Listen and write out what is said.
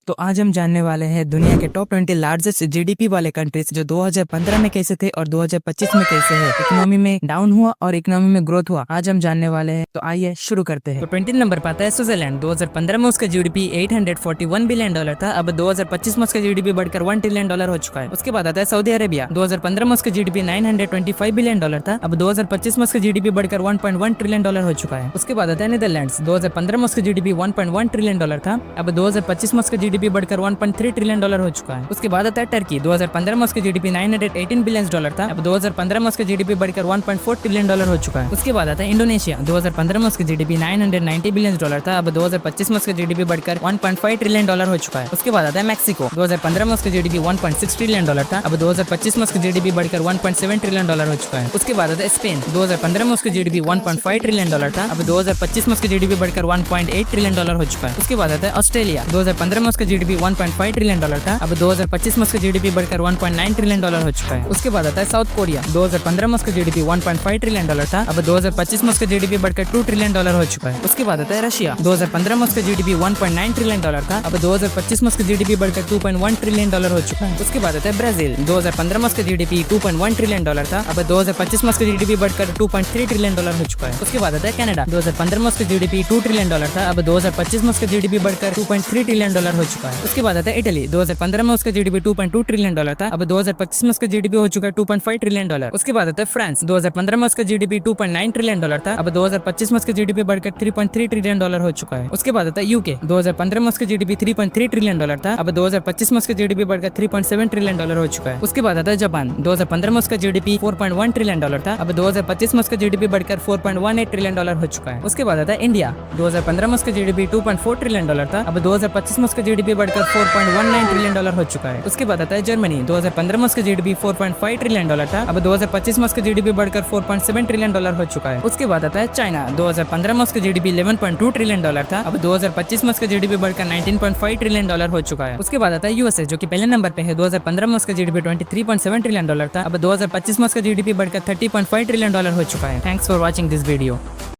तो आज हम जानने वाले हैं दुनिया के टॉप 20 लार्जेस्ट जीडीपी वाले कंट्रीज जो 2015 में कैसे थे और 2025 में कैसे हैं। इकोनॉमी में डाउन हुआ और इकोनॉमी में ग्रोथ हुआ, आज हम जानने वाले हैं। तो आइए शुरू करते हैं। तो 20 नंबर पाता है स्विट्जरलैंड। 2015 में उसका जीडीपी $841 बिलियन था। अब 2025 में उसका जीडीपी बढ़कर $1 ट्रिलियन हो चुका है। उसके बाद आता है सऊदी अरेबिया। 2015 में उसका जीडीपी $925 बिलियन था। अब 2025 में उसका जीडीपी बढ़कर $1.1 ट्रिलियन हो चुका है। उसके बाद आता है नीदरलैंड्स। 2015 में उसका जीडीपी $1.1 ट्रिलियन था। अब 2025 में उसका जीडीपी बढ़कर $1.3 ट्रिलियन हो चुका है। उसके बाद आता है टर्की। 2015 में उसका जीडीपी $918 बिलियन था। अब 2015 में उसका जीडीपी बढ़कर $1.4 ट्रिलियन हो चुका है। उसके बाद आता है इंडोनेशिया। 2015 में उसका जीडीपी $990 बिलियन था। अब 2025 में उसका जीडीपी बढ़कर $1.5 ट्रिलियन हो चुका है। उसके बाद आता है मैक्सिको। 2015 में उसका जीडीपी $1.6 ट्रिलियन था। अब 2025 में उसका जीडीपी बढ़कर $1.7 ट्रिलियन हो चुका है। उसके बाद आता है स्पेन। 2015 में उसका जीडीपी $1.5 ट्रिलियन था। अब 2025 में उसका जीडीपी बढ़कर $1.8 ट्रिलियन हो चुका है। उसके बाद आता है ऑस्ट्रेलिया। 2015 में उसका जीडीपी $1.5 ट्रिलियन था। अब 2025 में उसका जीडीपी बढ़कर $1.9 ट्रिलियन हो चुका है। उसके बाद आता है साउथ कोरिया। 2015 में उसका जीडीपी $1.5 ट्रिलियन था। अब 2025 में उसका जीडीपी बढ़कर $2 ट्रिलियन हो चुका है। उसके बाद आता है रशिया। 2015 में उसका जीडीपी $1.9 ट्रिलियन था। अब 2025 में उसका जीडीपी बढ़कर $2.1 ट्रिलियन हो चुका है। उसके बाद आता है ब्राजील। 2015 में उसका जीडीपी $2.1 ट्रिलियन था। अब 2025 में उसका जीडीपी बढ़कर $2.3 ट्रिलियन हो चुका है। उसके बाद आता है कनाडा। 2015 में उसका जीडीपी $2 ट्रिलियन था। अब 2025 में उसका जीडीपी बढ़कर $2.3 ट्रिलियन हो चुका है। उसके बाद आता है इटली। 2015 में उसका जीडीपी $2.2 ट्रिलियन था। अब 2025 में उसका जीडीपी हो चुका है $2.5 ट्रिलियन। उसके बाद आता है फ्रांस। 2015 में उसका जीडीपी $2.9 ट्रिलियन था। अब 2025 में उसका जीडीपी बढ़कर $3.3 ट्रिलियन हो चुका है। उसके बाद आता है यूके। 2015 में उसका जीडीपी $3.3 ट्रिलियन था। अब 2025 में उसका जीडीपी बढ़कर $3.7 ट्रिलियन हो चुका है। उसके बाद आता है जापान। 2015 में उसका जीडीपी $4.1 ट्रिलियन था। अब 2025 में उसका जीडीपी बढ़कर $4.18 ट्रिलियन हो चुका है। उसके बाद आता है इंडिया। 2015 में उसका जीडीपी $2.4 ट्रिलियन था। अब 2025 में उसका जीडीपी बढ़कर $4.19 ट्रिलियन हो चुका है। उसके बाद आता है जर्मनी। 2015 में उसका जीडीपी $4.5 ट्रिलियन था। अब 2025 में उसका जीडीपी बढ़कर $4.7 ट्रिलियन हो चुका है। उसके बाद आता है चाइना। 2015 में उसका जीडीपी $11.2 ट्रिलियन था। अब 2025 में उसका जीडीपी बढ़कर $19.5 ट्रिलियन हो चुका है। उसके बाद आता है यूएसए, जो कि पहले नंबर पे है। 2015 में उसका जीडीपी $23.7 ट्रिलियन था। अब 2025 में उसका जीडीपी बढ़कर $30.5 ट्रिलियन हो चुका है। Thanks for watching this video.